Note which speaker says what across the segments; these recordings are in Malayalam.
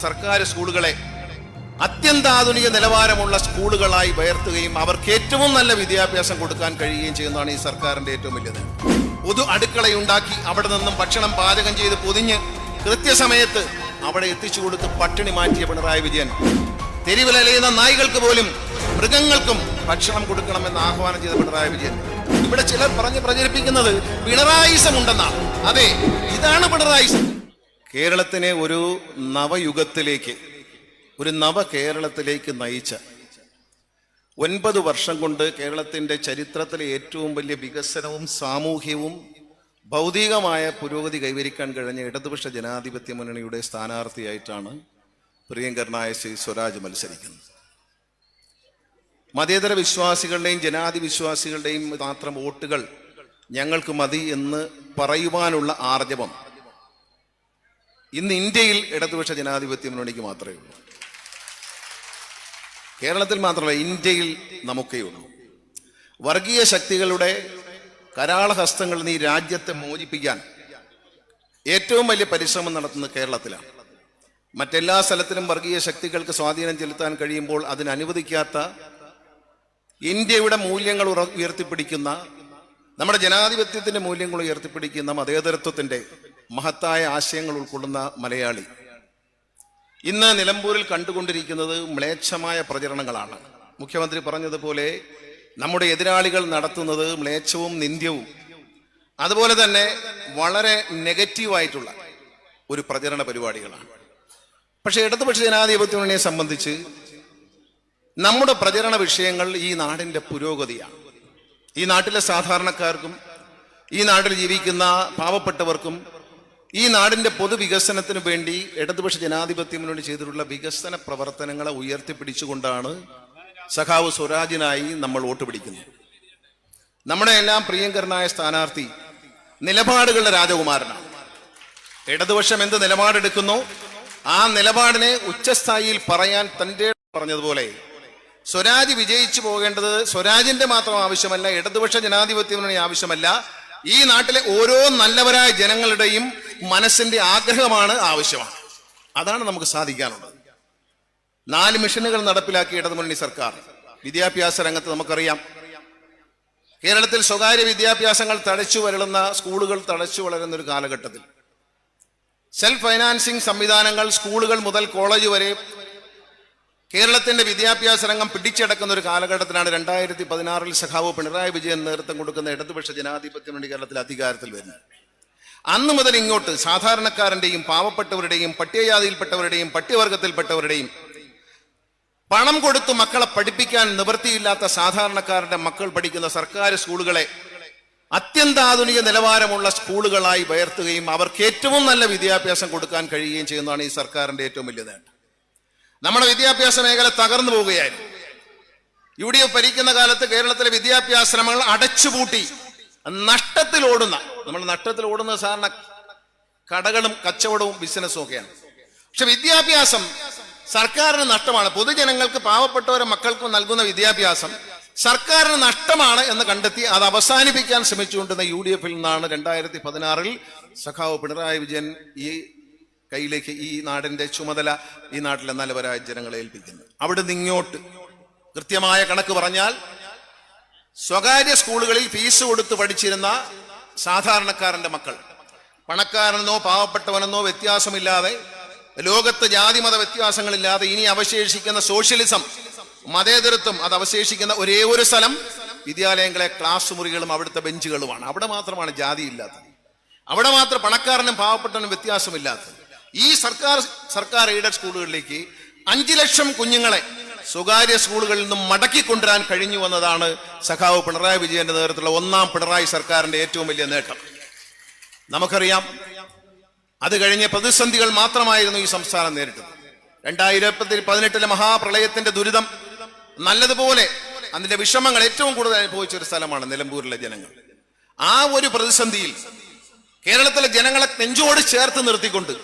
Speaker 1: സർക്കാർ സ്കൂളുകളെ അത്യന്താധുനിക നിലവാരമുള്ള സ്കൂളുകളായി ഉയർത്തുകയും അവർക്ക് ഏറ്റവും നല്ല വിദ്യാഭ്യാസം കൊടുക്കാൻ കഴിയുകയും ചെയ്യുന്നതാണ് ഈ സർക്കാരിന്റെ ഏറ്റവും വലിയ നേട്ടം. പൊതു അടുക്കളയുണ്ടാക്കി അവിടെ നിന്നും ഭക്ഷണം പാചകം ചെയ്ത് പൊതിഞ്ഞ് കൃത്യസമയത്ത് അവിടെ എത്തിച്ചു കൊടുത്ത് പട്ടിണി മാറ്റിയ പിണറായി വിജയൻ തെരുവിലലയുന്ന നായ്കൾക്ക് പോലും മൃഗങ്ങൾക്കും ഭക്ഷണം കൊടുക്കണമെന്ന് ആഹ്വാനം ചെയ്ത പിണറായി വിജയൻ. ഇവിടെ ചിലർ പറഞ്ഞ് പ്രചരിപ്പിക്കുന്നത് പിണറായിസം ഉണ്ടെന്നാണ്. അതെ, ഇതാണ് പിണറായിസം. കേരളത്തിനെ ഒരു നവയുഗത്തിലേക്ക്, ഒരു നവകേരളത്തിലേക്ക് നയിച്ച 9 വർഷം കൊണ്ട് കേരളത്തിൻ്റെ ചരിത്രത്തിലെ ഏറ്റവും വലിയ വികസനവും സാമൂഹ്യവും ഭൗതികമായ പുരോഗതി കൈവരിക്കാൻ കഴിഞ്ഞ ഇടതുപക്ഷ ജനാധിപത്യ മുന്നണിയുടെ സ്ഥാനാർത്ഥിയായിട്ടാണ് പ്രിയങ്കരനായ ശ്രീ സ്വരാജ് മത്സരിക്കുന്നത്. മതേതര വിശ്വാസികളുടെയും ജനാധി വിശ്വാസികളുടെയും മാത്രം വോട്ടുകൾ ഞങ്ങൾക്ക് മതി എന്ന് പറയുവാനുള്ള ആർജവം ഇന്ന് ഇന്ത്യയിൽ ഇടതുപക്ഷ ജനാധിപത്യ മുന്നണിക്ക് മാത്രമേ ഉള്ളൂ. കേരളത്തിൽ മാത്രമല്ല, ഇന്ത്യയിൽ നമുക്കേ ഉള്ളൂ. വർഗീയ ശക്തികളുടെ കരാളഹസ്തങ്ങളിൽ നിന്ന് ഈ രാജ്യത്തെ മോചിപ്പിക്കാൻ ഏറ്റവും വലിയ പരിശ്രമം നടത്തുന്നത് കേരളത്തിലാണ്. മറ്റെല്ലാ സ്ഥലത്തിലും വർഗീയ ശക്തികൾക്ക് സ്വാധീനം ചെലുത്താൻ കഴിയുമ്പോൾ അതിനനുവദിക്കാത്ത ഇന്ത്യയുടെ മൂല്യങ്ങൾ ഉയർത്തിപ്പിടിക്കുന്ന, നമ്മുടെ ജനാധിപത്യത്തിന്റെ മൂല്യങ്ങൾ ഉയർത്തിപ്പിടിക്കുന്ന മതേതരത്വത്തിന്റെ മഹത്തായ ആശയങ്ങൾ ഉൾക്കൊള്ളുന്ന മലയാളി ഇന്ന് നിലമ്പൂരിൽ കണ്ടുകൊണ്ടിരിക്കുന്നത് മ്ലേച്ഛമായ പ്രചരണങ്ങളാണ്. മുഖ്യമന്ത്രി പറഞ്ഞതുപോലെ നമ്മുടെ എതിരാളികൾ നടത്തുന്നത് മ്ലേച്ഛവും നിന്ദ്യവും അതുപോലെ തന്നെ വളരെ നെഗറ്റീവായിട്ടുള്ള ഒരു പ്രചരണ പരിപാടികളാണ്. പക്ഷേ ഇടതുപക്ഷ ജനാധിപത്യ മുന്നണിയെ സംബന്ധിച്ച് നമ്മുടെ പ്രചരണ വിഷയങ്ങൾ ഈ നാടിന്റെ പുരോഗതിയാണ്. ഈ നാട്ടിലെ സാധാരണക്കാർക്കും ഈ നാട്ടിൽ ജീവിക്കുന്ന പാവപ്പെട്ടവർക്കും ഈ നാടിന്റെ പൊതുവികസനത്തിനു വേണ്ടി ഇടതുപക്ഷ ജനാധിപത്യ മുന്നണി ചെയ്തിട്ടുള്ള വികസന പ്രവർത്തനങ്ങളെ ഉയർത്തിപ്പിടിച്ചുകൊണ്ടാണ് സഖാവ് സ്വരാജിനായി നമ്മൾ വോട്ട് പിടിക്കുന്നത്. നമ്മുടെ എല്ലാം പ്രിയങ്കരനായ സ്ഥാനാർത്ഥി നിലപാടുകളുടെ രാജകുമാരനാണ്. ഇടതുപക്ഷം എന്ത് നിലപാടെടുക്കുന്നു ആ നിലപാടിനെ ഉച്ചസ്ഥായിയിൽ പറയാൻ തന്റെ പറഞ്ഞതുപോലെ സ്വരാജ് വിജയിച്ചു പോകേണ്ടത് സ്വരാജിന്റെ മാത്രം ആവശ്യമല്ല, ഇടതുപക്ഷ ജനാധിപത്യ മുന്നണി ആവശ്യമല്ല, ഈ നാട്ടിലെ ഓരോ നല്ലവരായ ജനങ്ങളുടെയും മനസ്സിന്റെ ആഗ്രഹമാണ്, ആവശ്യമാണ്. അതാണ് നമുക്ക് സാധിക്കാനുള്ളത്. 4 മിഷനുകൾ നടപ്പിലാക്കിയ ഇടതുമുന്നണി സർക്കാർ. വിദ്യാഭ്യാസ രംഗത്ത് നമുക്കറിയാം, കേരളത്തിൽ സ്വകാര്യ വിദ്യാഭ്യാസങ്ങൾ തഴച്ചു വരളുന്ന, സ്കൂളുകൾ തഴച്ചു വളരുന്ന ഒരു കാലഘട്ടത്തിൽ സെൽഫ് ഫൈനാൻസിങ് സംവിധാനങ്ങൾ സ്കൂളുകൾ മുതൽ കോളേജ് വരെ കേരളത്തിന്റെ വിദ്യാഭ്യാസ രംഗം പിടിച്ചടക്കുന്ന ഒരു കാലഘട്ടത്തിലാണ് 2016 സഖാവ് പിണറായി വിജയൻ നേതൃത്വം കൊടുക്കുന്ന ഇടതുപക്ഷ ജനാധിപത്യ മുന്നണി കേരളത്തിൽ അധികാരത്തിൽ വരുന്നത്. അന്ന് മുതൽ ഇങ്ങോട്ട് സാധാരണക്കാരന്റെയും പാവപ്പെട്ടവരുടെയും പട്ടികജാതിയിൽപ്പെട്ടവരുടെയും പട്ടികവർഗത്തിൽപ്പെട്ടവരുടെയും പണം കൊടുത്തു മക്കളെ പഠിപ്പിക്കാൻ നിവൃത്തിയില്ലാത്ത സാധാരണക്കാരന്റെ മക്കൾ പഠിക്കുന്ന സർക്കാർ സ്കൂളുകളെ അത്യന്താധുനിക നിലവാരമുള്ള സ്കൂളുകളായി ഉയർത്തുകയും അവർക്ക് ഏറ്റവും നല്ല വിദ്യാഭ്യാസം കൊടുക്കാൻ കഴിയുകയും ചെയ്യുന്നതാണ് ഈ സർക്കാരിന്റെ ഏറ്റവും വലിയ നേട്ടം. നമ്മുടെ വിദ്യാഭ്യാസ മേഖല തകർന്നു പോവുകയായിരുന്നു. UDF ഭരിക്കുന്ന കാലത്ത് കേരളത്തിലെ വിദ്യാഭ്യാസ ശ്രമങ്ങൾ അടച്ചുപൂട്ടി നഷ്ടത്തിൽ ഓടുന്ന, നമ്മൾ നഷ്ടത്തിൽ ഓടുന്ന സാധാരണ കടകളും കച്ചവടവും ബിസിനസ്സും ഒക്കെയാണ്. പക്ഷെ വിദ്യാഭ്യാസം സർക്കാരിന് നഷ്ടമാണ്. പൊതുജനങ്ങൾക്ക് പാവപ്പെട്ടവരെ മക്കൾക്കും നൽകുന്ന വിദ്യാഭ്യാസം സർക്കാരിന് നഷ്ടമാണ് എന്ന് കണ്ടെത്തി അത് അവസാനിപ്പിക്കാൻ ശ്രമിച്ചുകൊണ്ടിരുന്ന UDF നിന്നാണ് 2016 സഖാവ് പിണറായി വിജയൻ ഈ കയ്യിലേക്ക് ഈ നാടിന്റെ ചുമതല ഈ നാട്ടിലെ നല്ലവരായ ജനങ്ങളെ ഏൽപ്പിക്കുന്നത്. അവിടെ നിന്ന് ഇങ്ങോട്ട് കൃത്യമായ കണക്ക് പറഞ്ഞാൽ സ്വകാര്യ സ്കൂളുകളിൽ ഫീസ് കൊടുത്ത് പഠിച്ചിരുന്ന സാധാരണക്കാരന്റെ മക്കൾ, പണക്കാരനെന്നോ പാവപ്പെട്ടവനെന്നോ വ്യത്യാസമില്ലാതെ, ലോകത്ത് ജാതിമത വ്യത്യാസങ്ങളില്ലാതെ ഇനി അവശേഷിക്കുന്ന സോഷ്യലിസം, മതേതരത്വം അത് അവശേഷിക്കുന്ന ഒരേ ഒരു സ്ഥലം വിദ്യാലയങ്ങളെ ക്ലാസ് മുറികളും അവിടുത്തെ ബെഞ്ചുകളുമാണ്. അവിടെ മാത്രമാണ് ജാതി ഇല്ലാത്തത്, അവിടെ മാത്രം പണക്കാരനും പാവപ്പെട്ടവനും വ്യത്യാസമില്ലാത്തത്. ഈ സർക്കാർ എയ്ഡഡ് സ്കൂളുകളിലേക്ക് 5 ലക്ഷം കുഞ്ഞുങ്ങളെ സ്വകാര്യ സ്കൂളുകളിൽ നിന്നും മടക്കിക്കൊണ്ടുവരാൻ കഴിഞ്ഞു എന്നതാണ് സഖാവ് പിണറായി വിജയന്റെ നേതൃത്വത്തിലുള്ള 1ാം പിണറായി സർക്കാരിന്റെ ഏറ്റവും വലിയ നേട്ടം. നമുക്കറിയാം, അത് കഴിഞ്ഞ പ്രതിസന്ധികൾ മാത്രമായിരുന്നു ഈ സംസ്ഥാനം നേരിട്ടത്. 2018 മഹാപ്രളയത്തിന്റെ ദുരിതം നല്ലതുപോലെ അതിന്റെ വിഷമങ്ങൾ ഏറ്റവും കൂടുതൽ അനുഭവിച്ച ഒരു സ്ഥലമാണ് നിലമ്പൂരിലെ ജനങ്ങൾ. ആ ഒരു പ്രതിസന്ധിയിൽ കേരളത്തിലെ ജനങ്ങളെ നെഞ്ചോട് ചേർത്ത് നിർത്തിക്കൊണ്ട്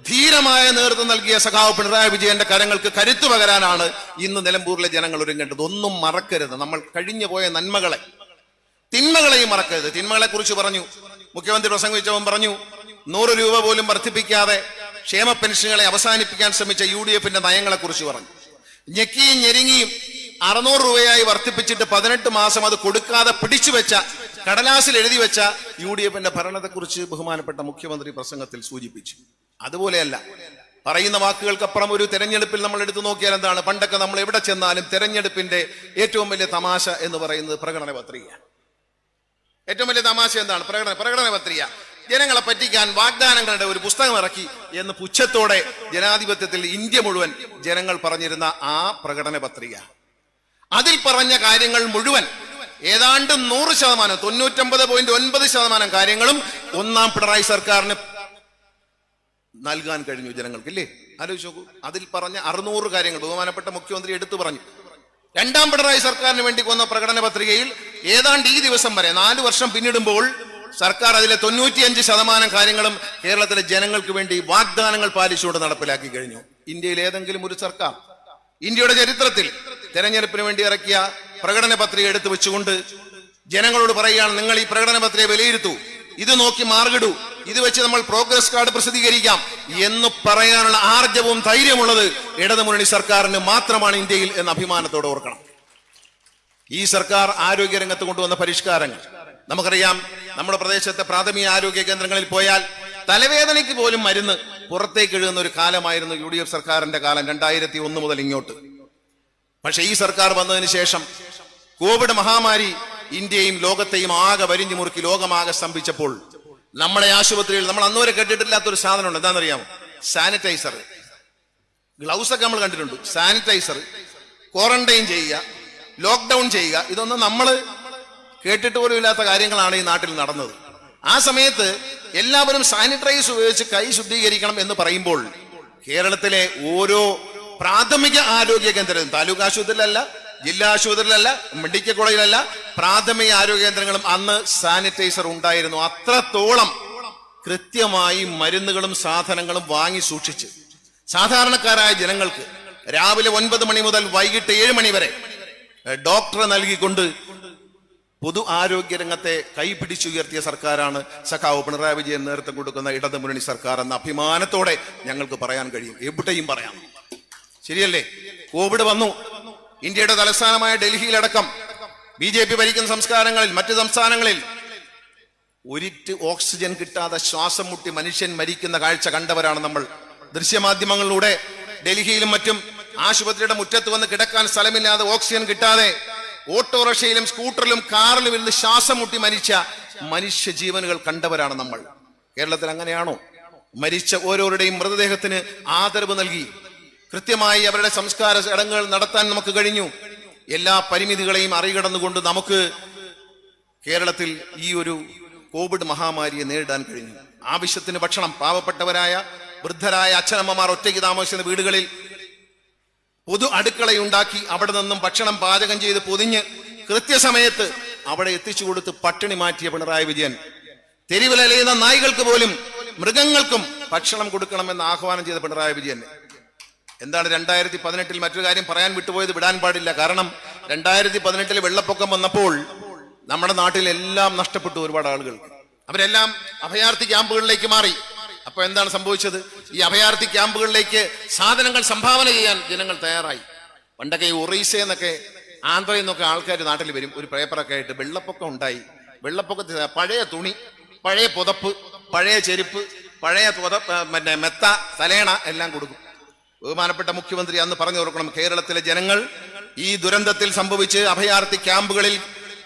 Speaker 1: ധീരമായ നേതൃത്വം നൽകിയ സഖാവ് പിണറായി വിജയന്റെ കരങ്ങൾക്ക് കരുത്തു പകരാനാണ് ഇന്ന് നിലമ്പൂരിലെ ജനങ്ങൾ ഒരുങ്ങേണ്ടത്. ഒന്നും മറക്കരുത്, നമ്മൾ കഴിഞ്ഞു പോയ നന്മകളെ, തിന്മകളെയും മറക്കരുത്. തിന്മകളെ കുറിച്ച് പറഞ്ഞു മുഖ്യമന്ത്രി പ്രസംഗിച്ചവൻ പറഞ്ഞു, 100 രൂപ പോലും വർദ്ധിപ്പിക്കാതെ ക്ഷേമ പെൻഷനുകളെ അവസാനിപ്പിക്കാൻ ശ്രമിച്ച UDF-ന്റെ നയങ്ങളെക്കുറിച്ച് പറഞ്ഞു. ഞെക്കിയും ഞെരുങ്ങിയും 600 രൂപയായി വർദ്ധിപ്പിച്ചിട്ട് 18 മാസം അത് കൊടുക്കാതെ പിടിച്ചു വെച്ച, കടലാസിൽ എഴുതി വെച്ച UDF-ന്റെ ഭരണത്തെക്കുറിച്ച് ബഹുമാനപ്പെട്ട മുഖ്യമന്ത്രി പ്രസംഗത്തിൽ സൂചിപ്പിച്ചു. അതുപോലെയല്ല, പറയുന്ന വാക്കുകൾക്കപ്പുറം ഒരു തെരഞ്ഞെടുപ്പിൽ നമ്മൾ എടുത്തു നോക്കിയാൽ എന്താണ്? പണ്ടൊക്കെ നമ്മൾ എവിടെ ചെന്നാലും തെരഞ്ഞെടുപ്പിന്റെ ഏറ്റവും വലിയ തമാശ എന്ന് പറയുന്നത് പ്രകടന പത്രിക. ഏറ്റവും വലിയ തമാശ എന്താണ്? പ്രകടന പത്രിക. ജനങ്ങളെ പറ്റിക്കാൻ വാഗ്ദാനങ്ങളുടെ ഒരു പുസ്തകം ഇറക്കി എന്ന് പുച്ഛത്തോടെ ജനാധിപത്യത്തിൽ ഇന്ത്യ മുഴുവൻ ജനങ്ങൾ പറഞ്ഞിരുന്ന ആ പ്രകടന പത്രിക, അതിൽ പറഞ്ഞ കാര്യങ്ങൾ മുഴുവൻ ഏതാണ്ട് 100%, 99.9% കാര്യങ്ങളും ഒന്നാം പിണറായി സർക്കാരിന് നൽകാൻ കഴിഞ്ഞു ജനങ്ങൾക്ക്, ഇല്ലേ? ആലോചിച്ച് നോക്കൂ. അതിൽ പറഞ്ഞ 600 കാര്യങ്ങൾ ബഹുമാനപ്പെട്ട മുഖ്യമന്ത്രി എടുത്തു പറഞ്ഞു. രണ്ടാം പിണറായി സർക്കാരിന് വേണ്ടി കൊന്ന പ്രകടന പത്രികയിൽ ഏതാണ്ട് ഈ ദിവസം വരെ 4 വർഷം പിന്നിടുമ്പോൾ സർക്കാർ അതിലെ 95% കാര്യങ്ങളും കേരളത്തിലെ ജനങ്ങൾക്ക് വേണ്ടി വാഗ്ദാനങ്ങൾ പാലിച്ചുകൊണ്ട് നടപ്പിലാക്കി കഴിഞ്ഞു. ഇന്ത്യയിൽ ഏതെങ്കിലും ഒരു സർക്കാർ ഇന്ത്യയുടെ ചരിത്രത്തിൽ തെരഞ്ഞെടുപ്പിന് വേണ്ടി ഇറക്കിയ പ്രകടന പത്രിക എടുത്തു വെച്ചുകൊണ്ട് ജനങ്ങളോട് പറയുകയാണ്, നിങ്ങൾ ഈ പ്രകടന പത്രിക വിലയിരുത്തൂ, ഇത് നോക്കി മാർക്കിടൂ, ഇത് വെച്ച് നമ്മൾ പ്രോഗ്രസ് കാർഡ് പ്രസിദ്ധീകരിക്കാം എന്ന് പറയാനുള്ള ആർജവും ധൈര്യമുള്ളത് ഇടതുമുന്നണി സർക്കാരിന് മാത്രമാണ് ഇന്ത്യയിൽ എന്ന അഭിമാനത്തോടെ ഓർക്കണം. ഈ സർക്കാർ ആരോഗ്യരംഗത്ത് കൊണ്ടുവന്ന പരിഷ്കാരങ്ങൾ നമുക്കറിയാം. നമ്മുടെ പ്രദേശത്തെ പ്രാഥമിക ആരോഗ്യ കേന്ദ്രങ്ങളിൽ പോയാൽ തലവേദനയ്ക്ക് പോലും മരുന്ന് പുറത്തേക്ക് എഴുതുന്ന ഒരു കാലമായിരുന്നു UDF സർക്കാരിന്റെ കാലം, 2001 മുതൽ ഇങ്ങോട്ട്. പക്ഷെ ഈ സർക്കാർ വന്നതിന് ശേഷം കോവിഡ് മഹാമാരി ഇന്ത്യയും ലോകത്തെയും ആകെ വരിഞ്ഞു മുറുക്കി ലോകമാകെ സ്തംഭിച്ചപ്പോൾ നമ്മുടെ ആശുപത്രിയിൽ നമ്മൾ അന്നുവരെ കേട്ടിട്ടില്ലാത്തൊരു സാധനമുണ്ട്. എന്താണെന്നറിയാമോ? സാനിറ്റൈസർ. ഗ്ലൗസ് ഒക്കെ നമ്മൾ കണ്ടിട്ടുണ്ട്. സാനിറ്റൈസർ, ക്വാറന്റൈൻ ചെയ്യുക, ലോക്ക്ഡൌൺ ചെയ്യുക, ഇതൊന്നും നമ്മൾ കേട്ടിട്ട് പോലും ഇല്ലാത്ത കാര്യങ്ങളാണ് ഈ നാട്ടിൽ നടന്നത്. ആ സമയത്ത് എല്ലാവരും സാനിറ്റൈസർ ഉപയോഗിച്ച് കൈ ശുദ്ധീകരിക്കണം എന്ന് പറയുമ്പോൾ കേരളത്തിലെ ഓരോ പ്രാഥമിക ആരോഗ്യ കേന്ദ്രത്തിലും, താലൂക്ക് ആശുപത്രിയിലല്ല, ജില്ലാ ആശുപത്രിയിലല്ല, മെഡിക്കൽ കോളേജിലല്ല, പ്രാഥമിക ആരോഗ്യ കേന്ദ്രങ്ങളും അന്ന് സാനിറ്റൈസർ ഉണ്ടായിരുന്നു. അത്രത്തോളം കൃത്യമായി മരുന്നുകളും സാധനങ്ങളും വാങ്ങി സൂക്ഷിച്ച് സാധാരണക്കാരായ ജനങ്ങൾക്ക് രാവിലെ 9 മണി മുതൽ വൈകിട്ട് 7 മണി വരെ ഡോക്ടറെ നൽകിക്കൊണ്ട് പൊതു ആരോഗ്യ രംഗത്തെ കൈപിടിച്ചുയർത്തിയ സർക്കാരാണ് സഖാവ് പിണറായി വിജയൻ നേതൃത്വം കൊടുക്കുന്ന ഇടതുമുന്നണി സർക്കാർ എന്ന അഭിമാനത്തോടെ ഞങ്ങൾക്ക് പറയാൻ കഴിയും. എവിടെയും പറയാം. ശരിയല്ലേ? കോവിഡ് വന്നു. ഇന്ത്യയുടെ തലസ്ഥാനമായ ഡൽഹിയിലടക്കം BJP ഭരിക്കുന്ന സംസ്ഥാനങ്ങളിൽ, മറ്റു സംസ്ഥാനങ്ങളിൽ ഒരിറ്റ് ഓക്സിജൻ കിട്ടാതെ ശ്വാസം മുട്ടി മനുഷ്യൻ മരിക്കുന്ന കാഴ്ച കണ്ടവരാണ് നമ്മൾ. ദൃശ്യമാധ്യമങ്ങളിലൂടെ ഡൽഹിയിലും മറ്റും ആശുപത്രിയുടെ മുറ്റത്ത് വന്ന് കിടക്കാൻ സ്ഥലമില്ലാതെ, ഓക്സിജൻ കിട്ടാതെ ഓട്ടോറിക്ഷയിലും സ്കൂട്ടറിലും കാറിലും ഇരുന്ന് ശ്വാസം മുട്ടി മരിച്ച മനുഷ്യ ജീവനുകൾ കണ്ടവരാണ് നമ്മൾ. കേരളത്തിൽ അങ്ങനെയാണോ? മരിച്ച ഓരോരുടെയും മൃതദേഹത്തിന് ആദരവ് നൽകി കൃത്യമായി അവരുടെ സംസ്കാര ചടങ്ങുകൾ നടത്താൻ നമുക്ക് കഴിഞ്ഞു. എല്ലാ പരിമിതികളെയും മറികടന്നുകൊണ്ട് നമുക്ക് കേരളത്തിൽ ഈ ഒരു കോവിഡ് മഹാമാരിയെ നേരിടാൻ കഴിഞ്ഞു. ആവശ്യത്തിന് ഭക്ഷണം പാവപ്പെട്ടവരായ വൃദ്ധരായ അച്ഛനമ്മമാർ ഒറ്റയ്ക്ക് താമസിക്കുന്ന വീടുകളിൽ പൊതു അടുക്കളയുണ്ടാക്കി അവിടെ നിന്നും ഭക്ഷണം പാചകം ചെയ്ത് പൊതിഞ്ഞ് കൃത്യസമയത്ത് അവിടെ എത്തിച്ചു കൊടുത്ത് പട്ടിണി മാറ്റിയ പിണറായി വിജയൻ തെരുവിലലയുന്ന നായ്കൾക്ക് പോലും മൃഗങ്ങൾക്കും ഭക്ഷണം കൊടുക്കണമെന്ന് ആഹ്വാനം ചെയ്ത പിണറായി വിജയൻ എന്താണ് 2018 മറ്റൊരു കാര്യം പറയാൻ വിട്ടുപോയത്, വിടാൻ പാടില്ല. കാരണം 2018 വെള്ളപ്പൊക്കം വന്നപ്പോൾ നമ്മുടെ നാട്ടിൽ എല്ലാം നഷ്ടപ്പെട്ടു. ഒരുപാട് ആളുകൾക്ക് അവരെല്ലാം അഭയാർത്ഥി ക്യാമ്പുകളിലേക്ക് മാറി. അപ്പൊ എന്താണ് സംഭവിച്ചത്? ഈ അഭയാർത്ഥി ക്യാമ്പുകളിലേക്ക് സാധനങ്ങൾ സംഭാവന ചെയ്യാൻ ജനങ്ങൾ തയ്യാറായി. പണ്ടൊക്കെ ഈ ഒറീസയെന്നൊക്കെ ആന്ധ്രയിൽ നിന്നൊക്കെ ആൾക്കാർ നാട്ടിൽ വരും, ഒരു പേപ്പറൊക്കെ ആയിട്ട്. വെള്ളപ്പൊക്കം ഉണ്ടായി. വെള്ളപ്പൊക്കത്തിൽ പഴയ തുണി, പഴയ പുതപ്പ്, പഴയ ചെരുപ്പ്, പഴയ മെത്ത, തലേണ എല്ലാം കൊടുക്കും. ബഹുമാനപ്പെട്ട മുഖ്യമന്ത്രി അന്ന് പറഞ്ഞു കൊടുക്കണം, കേരളത്തിലെ ജനങ്ങൾ ഈ ദുരന്തത്തിൽ സംഭവിച്ച് അഭയാർത്ഥി ക്യാമ്പുകളിൽ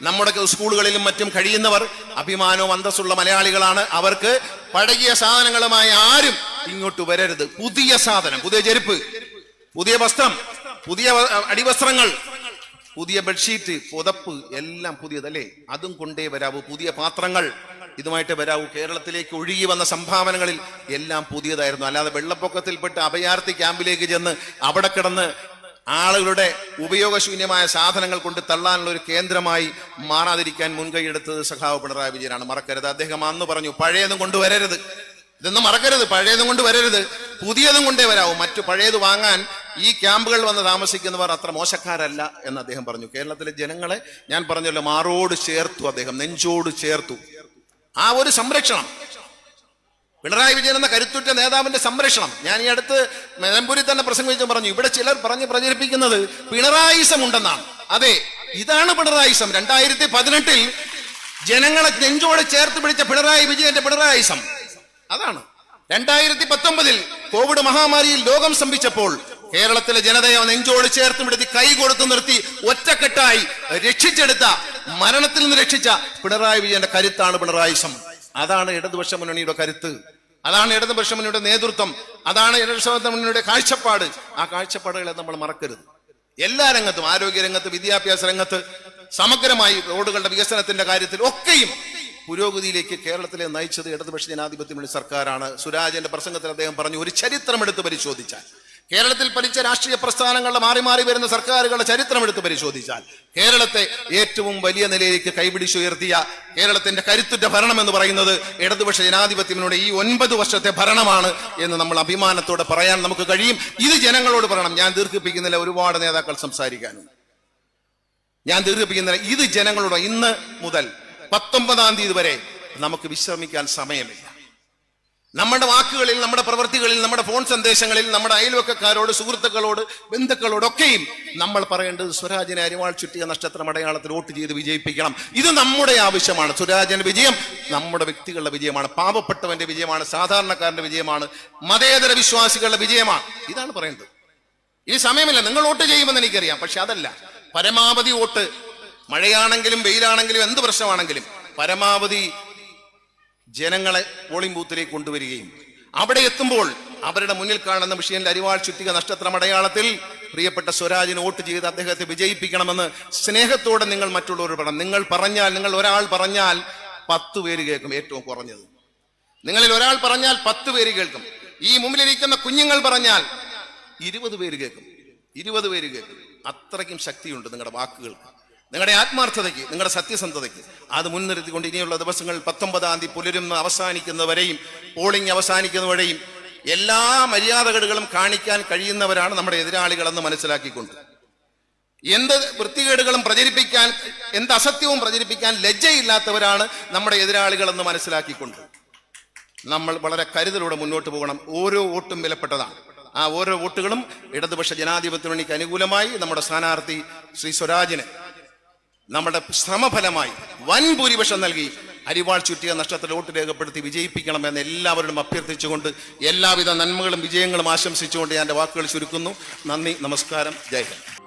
Speaker 1: നമ്മുടെ സ്കൂളുകളിലും മറ്റും കഴിയുന്നവർ അഭിമാനവും അന്തസ്സുള്ള മലയാളികളാണ്. അവർക്ക് പഴകിയ സാധനങ്ങളുമായി ആരും ഇങ്ങോട്ട് വരരുത്. പുതിയ സാധനം, പുതിയ ചെരുപ്പ്, പുതിയ വസ്ത്രം, പുതിയ അടിവസ്ത്രങ്ങൾ, പുതിയ ബെഡ്ഷീറ്റ്, പുതപ്പ് എല്ലാം പുതിയതല്ലേ, അതും കൊണ്ടേ വരാവൂ. പുതിയ പാത്രങ്ങൾ ഇതുമായിട്ട് വരാവൂ. കേരളത്തിലേക്ക് ഒഴുകി വന്ന സംഭാവനകളിൽ എല്ലാം പുതിയതായിരുന്നു. അല്ലാതെ വെള്ളപ്പൊക്കത്തിൽപ്പെട്ട് അഭയാർത്ഥി ക്യാമ്പിലേക്ക് ചെന്ന് അവിടെ കിടന്ന് ആളുകളുടെ ഉപയോഗശൂന്യമായ സാധനങ്ങൾ കൊണ്ട് തള്ളാനുള്ള ഒരു കേന്ദ്രമായി മാറാതിരിക്കാൻ മുൻകൈയെടുത്തത് സഖാവ് പിണറായി വിജയനാണ്. മറക്കരുത്. അദ്ദേഹം അന്ന് പറഞ്ഞു, പഴയതും കൊണ്ടുവരരുത്, ഇതൊന്നും മറക്കരുത്, പഴയതും കൊണ്ടുവരരുത്, പുതിയതും കൊണ്ടേ വരാവൂ. മറ്റു പഴയത് വാങ്ങാൻ ഈ ക്യാമ്പുകൾ വന്ന് താമസിക്കുന്നവർ അത്ര മോശക്കാരല്ല എന്ന് അദ്ദേഹം പറഞ്ഞു. കേരളത്തിലെ ജനങ്ങളെ ഞാൻ പറഞ്ഞല്ലോ മാറോട് ചേർത്തു, അദ്ദേഹം നെഞ്ചോട് ചേർത്തു. ആ ഒരു സംരക്ഷണം പിണറായി വിജയൻ എന്ന കരുത്തുറ്റ നേതാവിന്റെ സംരക്ഷണം. ഞാൻ ഈ അടുത്ത് നിലമ്പൂരിൽ തന്നെ പ്രസംഗിച്ചു പറഞ്ഞു, ഇവിടെ ചിലർ പറഞ്ഞ് പ്രചരിപ്പിക്കുന്നത് പിണറായിസം ഉണ്ടെന്നാണ്. അതെ, ഇതാണ് പിണറായിസം. 2018 ജനങ്ങളെ നെഞ്ചോട് ചേർത്ത് പിടിച്ച പിണറായി വിജയന്റെ പിണറായിസം അതാണ്. 2019 കോവിഡ് മഹാമാരിയിൽ ലോകം സ്തംഭിച്ചപ്പോൾ കേരളത്തിലെ ജനതയെ നെഞ്ചോട് ചേർത്ത് പിടിച്ച് കൈ കൊടുത്തു നിർത്തി ഒറ്റക്കെട്ടായി രക്ഷിച്ചെടുത്ത, മരണത്തിൽ നിന്ന് രക്ഷിച്ച പിണറായി വിജയന്റെ കരുത്താണ് പിണറായിസം. അതാണ് ഇടതുപക്ഷ മുന്നണിയുടെ കരുത്ത്, അതാണ് ഇടതുപക്ഷ മുന്നണിയുടെ നേതൃത്വം, അതാണ് ഇടതുപക്ഷ മുന്നണിയുടെ കാഴ്ചപ്പാട്. ആ കാഴ്ചപ്പാടുകളെ നമ്മൾ മറക്കരുത്. എല്ലാ രംഗത്തും, ആരോഗ്യരംഗത്ത്, വിദ്യാഭ്യാസ രംഗത്ത്, സമഗ്രമായി റോഡുകളുടെ വികസനത്തിന്റെ കാര്യത്തിൽ ഒക്കെയും പുരോഗതിയിലേക്ക് കേരളത്തിലെ നയിച്ചത് ഇടതുപക്ഷ ജനാധിപത്യ മുന്നണി സർക്കാരാണ്. സുരാജന്റെ പ്രസംഗത്തിൽ അദ്ദേഹം പറഞ്ഞു, ഒരു ചരിത്രം എടുത്ത് പരിശോധിച്ചാൽ, കേരളത്തിൽ ഭരിച്ച രാഷ്ട്രീയ പ്രസ്ഥാനങ്ങളുടെ മാറി മാറി വരുന്ന സർക്കാരുകളുടെ ചരിത്രം എടുത്ത് പരിശോധിച്ചാൽ കേരളത്തെ ഏറ്റവും വലിയ നിലയിലേക്ക് കൈപിടിച്ചുയർത്തിയ കേരളത്തിന്റെ കരുത്തുറ്റ ഭരണം എന്ന് പറയുന്നത് ഇടതുപക്ഷ ജനാധിപത്യത്തിലൂടെ ഈ 9 വർഷത്തെ ഭരണമാണ് എന്ന് നമ്മൾ അഭിമാനത്തോടെ പറയാൻ നമുക്ക് കഴിയും. ഇത് ജനങ്ങളോട് പറയണം. ഞാൻ ദീർഘിപ്പിക്കുന്നില്ല, ഒരുപാട് നേതാക്കൾ സംസാരിക്കാനുണ്ട്. ഞാൻ ദീർഘിപ്പിക്കുന്നില്ല. ഇത് ജനങ്ങളോട് ഇന്ന് മുതൽ 19-ാം തീയതി വരെ നമുക്ക് വിശ്രമിക്കാൻ സമയമില്ല. നമ്മുടെ വാക്കുകളിൽ, നമ്മുടെ പ്രവൃത്തികളിൽ, നമ്മുടെ ഫോൺ സന്ദേശങ്ങളിൽ, നമ്മുടെ അയൽവക്കക്കാരോട്, സുഹൃത്തുക്കളോട്, ബന്ധുക്കളോടൊക്കെയും നമ്മൾ പറയേണ്ടത് സ്വരാജിനെ അരിവാൾ ചുറ്റിയ നക്ഷത്രം അടയാളത്തിൽ വോട്ട് ചെയ്ത് വിജയിപ്പിക്കണം. ഇത് നമ്മുടെ ആവശ്യമാണ്. സ്വരാജിന്റെ വിജയം നമ്മുടെ വ്യക്തികളുടെ വിജയമാണ്, പാവപ്പെട്ടവന്റെ വിജയമാണ്, സാധാരണക്കാരന്റെ വിജയമാണ്, മതേതര വിശ്വാസികളുടെ വിജയമാണ്. ഇതാണ് പറയേണ്ടത്. ഈ സമയമില്ല. നിങ്ങൾ വോട്ട് ചെയ്യുമെന്ന് എനിക്കറിയാം, പക്ഷെ അതല്ല. പരമാവധി വോട്ട്, മഴയാണെങ്കിലും വെയിലാണെങ്കിലും എന്ത് പ്രശ്നമാണെങ്കിലും പരമാവധി ജനങ്ങളെ പോളിംഗ് ബൂത്തിലേക്ക് കൊണ്ടുവരികയും അവിടെ എത്തുമ്പോൾ അവരുടെ മുന്നിൽ കാണുന്ന വിഷയത്തിൽ അരിവാൾ ചുറ്റിക നക്ഷത്രം അടയാളത്തിൽ പ്രിയപ്പെട്ട സ്വരാജിന് വോട്ട് ചെയ്ത് അദ്ദേഹത്തെ വിജയിപ്പിക്കണമെന്ന് സ്നേഹത്തോടെ നിങ്ങൾ മറ്റുള്ളവർ പറയണം. നിങ്ങൾ ഒരാൾ പറഞ്ഞാൽ 10 പേര് കേൾക്കും. ഏറ്റവും കുറഞ്ഞത് നിങ്ങളിൽ ഒരാൾ പറഞ്ഞാൽ 10 പേര് കേൾക്കും. ഈ മുമ്പിലിരിക്കുന്ന കുഞ്ഞുങ്ങൾ പറഞ്ഞാൽ 20 പേര് കേൾക്കും. 20 പേര് കേൾക്കും. അത്രയ്ക്കും ശക്തിയുണ്ട് നിങ്ങളുടെ വാക്കുകൾക്ക്, നിങ്ങളുടെ ആത്മാർത്ഥതയ്ക്ക്, നിങ്ങളുടെ സത്യസന്ധതയ്ക്ക്. അത് മുൻനിർത്തിക്കൊണ്ട് ഇനിയുള്ള ദിവസങ്ങൾ 19-ാം തീയതി പുലരുന്ന അവസാനിക്കുന്നവരെയും പോളിംഗ് അവസാനിക്കുന്നവരെയും എല്ലാ മര്യാദകേടുകളും കാണിക്കാൻ കഴിയുന്നവരാണ് നമ്മുടെ എതിരാളികളെന്ന് മനസ്സിലാക്കിക്കൊണ്ട്, എന്ത് വൃത്തികേടുകളും പ്രചരിപ്പിക്കാൻ, എന്ത് അസത്യവും പ്രചരിപ്പിക്കാൻ ലജ്ജയില്ലാത്തവരാണ് നമ്മുടെ എതിരാളികളെന്ന് മനസ്സിലാക്കിക്കൊണ്ട് നമ്മൾ വളരെ കരുതലോടെ മുന്നോട്ട് പോകണം. ഓരോ വോട്ടും വിലപ്പെട്ടതാണ്. ആ ഓരോ വോട്ടുകളും ഇടതുപക്ഷ ജനാധിപത്യ മുന്നണിക്ക് അനുകൂലമായി നമ്മുടെ സ്ഥാനാർത്ഥി ശ്രീ സ്വരാജിന് നമ്മുടെ ശ്രമഫലമായി വൻ ഭൂരിപക്ഷം നൽകി അരിവാൾ ചുറ്റിയ നഷ്ടത്തിൽ വോട്ട് രേഖപ്പെടുത്തി വിജയിപ്പിക്കണമെന്ന് എല്ലാവരോടും അഭ്യർത്ഥിച്ചുകൊണ്ട് എല്ലാവിധ നന്മകളും വിജയങ്ങളും ആശംസിച്ചുകൊണ്ട് ഞാൻ എൻ്റെ വാക്കുകൾ ചുരുക്കുന്നു. നന്ദി, നമസ്കാരം, ജയ് ഹിന്ദ്.